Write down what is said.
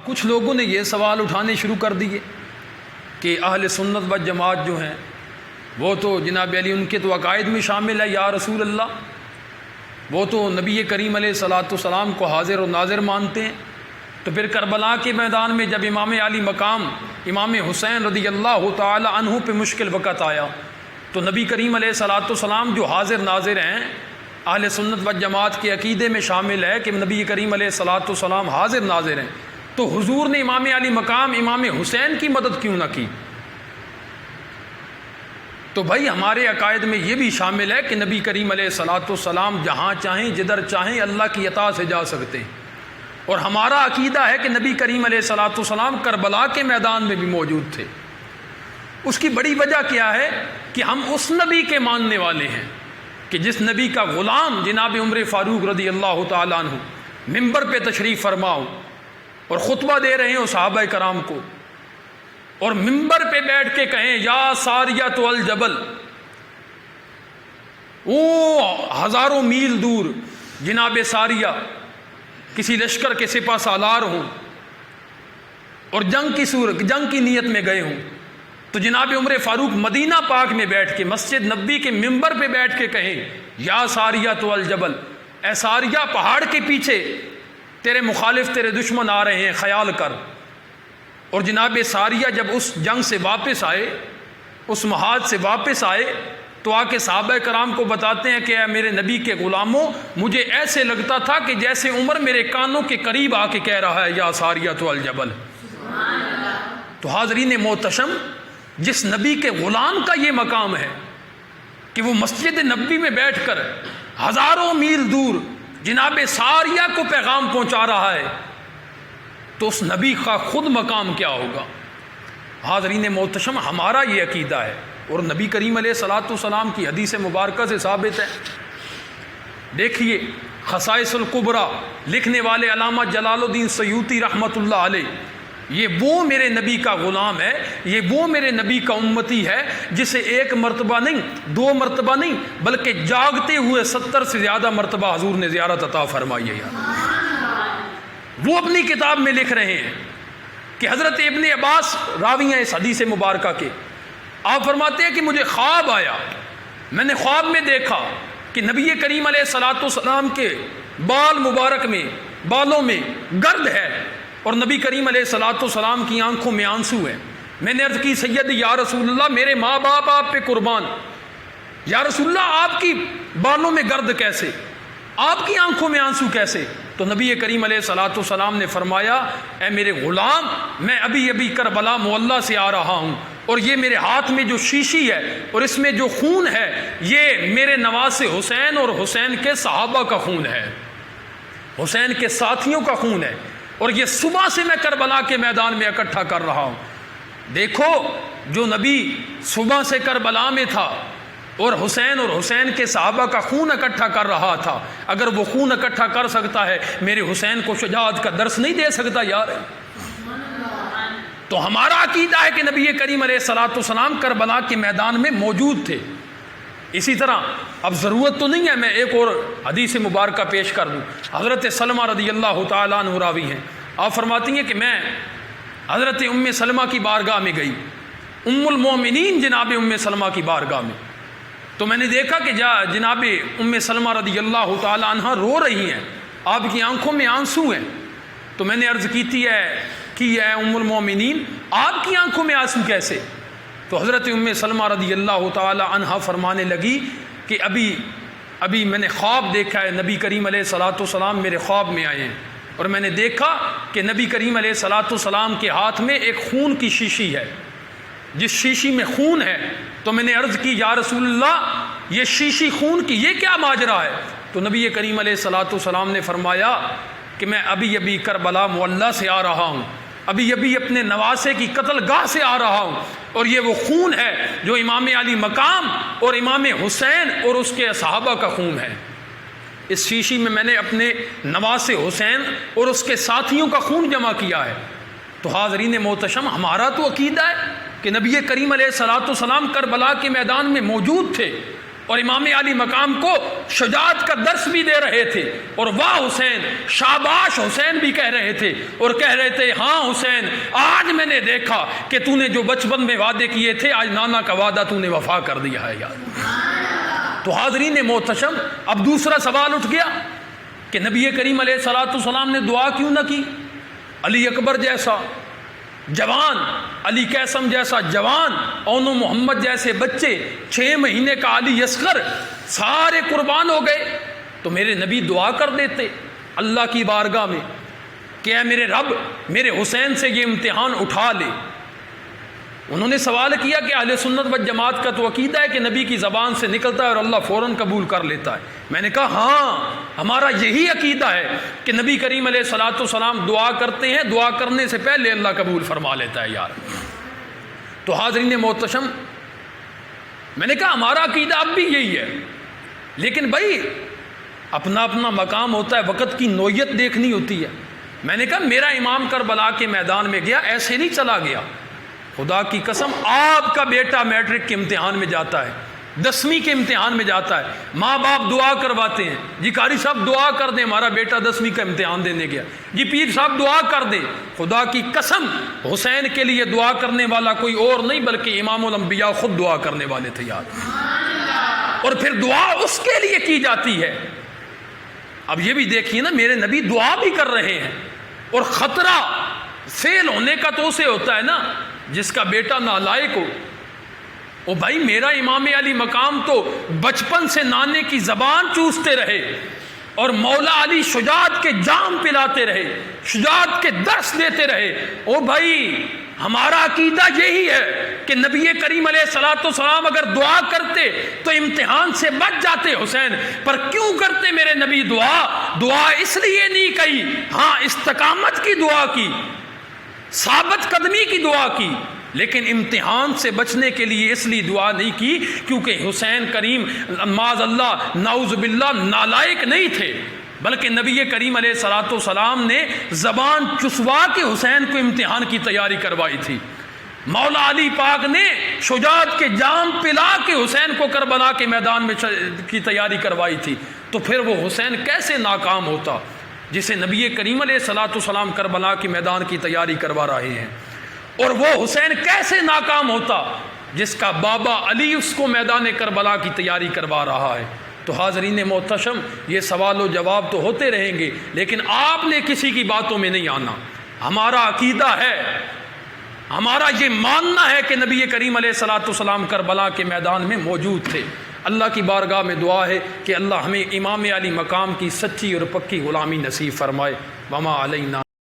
کچھ لوگوں نے یہ سوال اٹھانے شروع کر دیے کہ اہل سنت و جماعت جو ہیں وہ تو جناب علی ان کے تو عقائد میں شامل ہے، یا رسول اللہ وہ تو نبی کریم علیہ الصلاۃ والسلام کو حاضر و ناظر مانتے ہیں، تو پھر کربلا کے میدان میں جب امام علی مقام امام حسین رضی اللہ تعالی عنہ پہ مشکل وقت آیا تو نبی کریم علیہ الصلاۃ والسلام جو حاضر ناظر ہیں، اہل سنت و جماعت کے عقیدے میں شامل ہے کہ نبی کریم علیہ الصلاۃ والسلام حاضر ناظر ہیں، تو حضور نے امام علی مقام امام حسین کی مدد کیوں نہ کی؟ تو بھائی ہمارے عقائد میں یہ بھی شامل ہے کہ نبی کریم علیہ الصلاۃ والسلام جہاں چاہیں جدھر چاہیں اللہ کی اطاعت سے جا سکتے ہیں، اور ہمارا عقیدہ ہے کہ نبی کریم علیہ الصلاۃ والسلام کربلا کے میدان میں بھی موجود تھے۔ اس کی بڑی وجہ کیا ہے کہ ہم اس نبی کے ماننے والے ہیں کہ جس نبی کا غلام جناب عمر فاروق رضی اللہ تعالیٰ عنہ ممبر پہ تشریف فرماؤ اور خطبہ دے رہے ہیں صحابہ کرام کو، اور ممبر پہ بیٹھ کے کہیں یا ساریۃ الجبل، وہ ہزاروں میل دور جناب ساریہ کسی لشکر کے سپہ سالار ہوں اور جنگ کی نیت میں گئے ہوں، تو جناب عمر فاروق مدینہ پاک میں بیٹھ کے مسجد نبی کے ممبر پہ بیٹھ کے کہیں یا ساریۃ الجبل، اے ساریہ پہاڑ کے پیچھے تیرے مخالف تیرے دشمن آ رہے ہیں، خیال کر۔ اور جناب ساریہ جب اس جنگ سے واپس آئے، اس محاذ سے واپس آئے، تو آ کے صحابہ کرام کو بتاتے ہیں کہ اے میرے نبی کے غلاموں، مجھے ایسے لگتا تھا کہ جیسے عمر میرے کانوں کے قریب آ کے کہہ رہا ہے یا ساریۃ الجبل۔ تو حاضرین محتشم، جس نبی کے غلام کا یہ مقام ہے کہ وہ مسجد نبی میں بیٹھ کر ہزاروں میل دور جناب ساریہ کو پیغام پہنچا رہا ہے، تو اس نبی کا خود مقام کیا ہوگا؟ حاضرین محتشم، ہمارا یہ عقیدہ ہے، اور نبی کریم علیہ الصلاۃ والسلام کی حدیث مبارکہ سے ثابت ہے۔ دیکھیے خصائص الکبریٰ لکھنے والے علامہ جلال الدین سیوطی رحمۃ اللہ علیہ، یہ وہ میرے نبی کا غلام ہے، یہ وہ میرے نبی کا امتی ہے جسے ایک مرتبہ نہیں، دو مرتبہ نہیں، بلکہ جاگتے ہوئے 70 سے زیادہ مرتبہ حضور نے زیارت عطا فرمائی ہے۔ وہ اپنی کتاب میں لکھ رہے ہیں کہ حضرت ابن عباس راوی ہیں اس حدیث مبارکہ کے، آپ فرماتے ہیں کہ مجھے خواب آیا، میں نے خواب میں دیکھا کہ نبی کریم علیہ الصلاۃ والسلام کے بال مبارک میں، بالوں میں گرد ہے، اور نبی کریم علیہ الصلاۃ والسلام کی آنکھوں میں آنسو ہیں۔ میں نے عرض کی سیدی یا رسول اللہ، میرے ماں باپ آپ پہ قربان، یا رسول اللہ آپ کی بالوں میں گرد کیسے، آپ کی آنکھوں میں آنسو کیسے؟ تو نبی کریم علیہ الصلاۃ والسلام نے فرمایا، اے میرے غلام، میں ابھی ابھی کربلا معلیٰ سے آ رہا ہوں، اور یہ میرے ہاتھ میں جو شیشی ہے اور اس میں جو خون ہے، یہ میرے نواسے حسین اور حسین کے صحابہ کا خون ہے، حسین کے ساتھیوں کا خون ہے، اور یہ صبح سے میں کربلا کے میدان میں اکٹھا کر رہا ہوں۔ دیکھو، جو نبی صبح سے کربلا میں تھا اور حسین کے صحابہ کا خون اکٹھا کر رہا تھا، اگر وہ خون اکٹھا کر سکتا ہے، میرے حسین کو شجاعت کا درس نہیں دے سکتا یار؟ تو ہمارا عقیدہ ہے کہ نبی کریم علیہ الصلاۃ والسلام کربلا کے میدان میں موجود تھے۔ اسی طرح اب ضرورت تو نہیں ہے میں ایک اور حدیث مبارکہ پیش کر دوں۔ حضرت سلمہ رضی اللہ تعالیٰ عنہ راوی ہیں، آپ فرماتی ہیں کہ میں حضرت ام سلمہ کی بارگاہ میں گئی، ام المومنین جناب ام سلمہ کی بارگاہ میں، تو میں نے دیکھا کہ جناب ام سلمہ رضی اللہ تعالیٰ عنہ رو رہی ہیں، آپ کی آنکھوں میں آنسو ہیں۔ تو میں نے عرض کی ہے ام المومنین، آپ کی آنکھوں میں آنسو کیسے؟ تو حضرت ام سلمہ رضی اللہ تعالی عنہا فرمانے لگی کہ ابھی میں نے خواب دیکھا ہے، نبی کریم علیہ الصلاۃ والسلام میرے خواب میں آئے ہیں، اور میں نے دیکھا کہ نبی کریم علیہ الصلاۃ والسلام کے ہاتھ میں ایک خون کی شیشی ہے، جس شیشی میں خون ہے۔ تو میں نے عرض کی یا رسول اللہ، یہ شیشی خون کی یہ کیا ماجرا ہے؟ تو نبی کریم علیہ الصلاۃ والسلام نے فرمایا کہ میں ابھی کربلا معلیٰ سے آ رہا ہوں، ابھی اپنے نواسے کی قتل گاہ سے آ رہا ہوں، اور یہ وہ خون ہے جو امام علی مقام اور امام حسین اور اس کے صحابہ کا خون ہے۔ اس شیشی میں نے اپنے نواسے حسین اور اس کے ساتھیوں کا خون جمع کیا ہے۔ تو حاضرین محتشم، ہمارا تو عقیدہ ہے کہ نبی کریم علیہ الصلاۃ والسلام کربلا کے میدان میں موجود تھے، اور امام علی مقام کو شجاعت کا درس بھی دے رہے تھے، اور واہ حسین، شاباش حسین بھی کہہ رہے تھے، اور کہہ رہے تھے ہاں حسین، آج میں نے دیکھا کہ تو نے جو بچپن میں وعدے کیے تھے آج نانا کا وعدہ تو نے وفا کر دیا ہے یار۔ تو حاضرین محتشم، اب دوسرا سوال اٹھ گیا کہ نبی کریم علیہ الصلوۃ والسلام نے دعا کیوں نہ کی؟ علی اکبر جیسا جوان، علی قیسم جیسا جوان، اون و محمد جیسے بچے، 6 مہینے کا علی اصغر، سارے قربان ہو گئے، تو میرے نبی دعا کر دیتے اللہ کی بارگاہ میں کہ اے میرے رب، میرے حسین سے یہ امتحان اٹھا لے۔ انہوں نے سوال کیا کہ اہل سنت و جماعت کا تو عقیدہ ہے کہ نبی کی زبان سے نکلتا ہے اور اللہ فوراً قبول کر لیتا ہے۔ میں نے کہا ہاں، ہمارا یہی عقیدہ ہے کہ نبی کریم علیہ الصلوۃ والسلام دعا کرتے ہیں، دعا کرنے سے پہلے اللہ قبول فرما لیتا ہے یار۔ تو حاضرین محتشم، میں نے کہا ہمارا عقیدہ اب بھی یہی ہے، لیکن بھائی اپنا اپنا مقام ہوتا ہے، وقت کی نوعیت دیکھنی ہوتی ہے۔ میں نے کہا میرا امام کربلا کے میدان میں گیا، ایسے نہیں چلا گیا، خدا کی قسم آپ کا بیٹا میٹرک کے امتحان میں جاتا ہے، 10ویں کے امتحان میں جاتا ہے، ماں باپ دعا کرواتے ہیں، جی قاری صاحب دعا کر دیں ہمارا بیٹا 10ویں کا امتحان دینے گیا، جی پیر صاحب دعا کر دیں۔ خدا کی قسم حسین کے لیے دعا کرنے والا کوئی اور نہیں بلکہ امام الانبیاء خود دعا کرنے والے تھے یار، اور پھر دعا اس کے لیے کی جاتی ہے۔ اب یہ بھی دیکھیے نا، میرے نبی دعا بھی کر رہے ہیں، اور خطرہ فیل ہونے کا تو اسے ہوتا ہے نا جس کا بیٹا نالائق ہو۔ او بھائی میرا امام علی مقام تو بچپن سے نانے کی زبان چوستے رہے، اور مولا علی شجاعت کے جام پلاتے رہے، شجاعت کے درس دیتے رہے۔ او بھائی ہمارا عقیدہ یہی ہے کہ نبی کریم علیہ الصلوۃ والسلام اگر دعا کرتے تو امتحان سے بچ جاتے حسین، پر کیوں کرتے میرے نبی دعا اس لیے نہیں کہی، ہاں استقامت کی دعا کی، ثابت قدمی کی دعا کی، لیکن امتحان سے بچنے کے لیے اس لیے دعا نہیں کی کیونکہ حسین کریم معاذ اللہ نعوذ باللہ نالائق نہیں تھے، بلکہ نبی کریم علیہ الصلوۃ والسلام نے زبان چسوا کے حسین کو امتحان کی تیاری کروائی تھی۔ مولا علی پاک نے شجاعت کے جام پلا کے حسین کو کربلا کے میدان میں کی تیاری کروائی تھی، تو پھر وہ حسین کیسے ناکام ہوتا جسے نبی کریم علیہ الصلوۃ والسلام کربلا کے میدان کی تیاری کروا رہے ہیں، اور وہ حسین کیسے ناکام ہوتا جس کا بابا علی اس کو میدان کربلا کی تیاری کروا رہا ہے۔ تو حاضرین محتشم، یہ سوال و جواب تو ہوتے رہیں گے، لیکن آپ نے کسی کی باتوں میں نہیں آنا۔ ہمارا عقیدہ ہے، ہمارا یہ ماننا ہے کہ نبی کریم علیہ الصلوۃ والسلام کربلا کے میدان میں موجود تھے۔ اللہ کی بارگاہ میں دعا ہے کہ اللہ ہمیں امام علی مقام کی سچی اور پکی غلامی نصیب فرمائے۔ وما علینا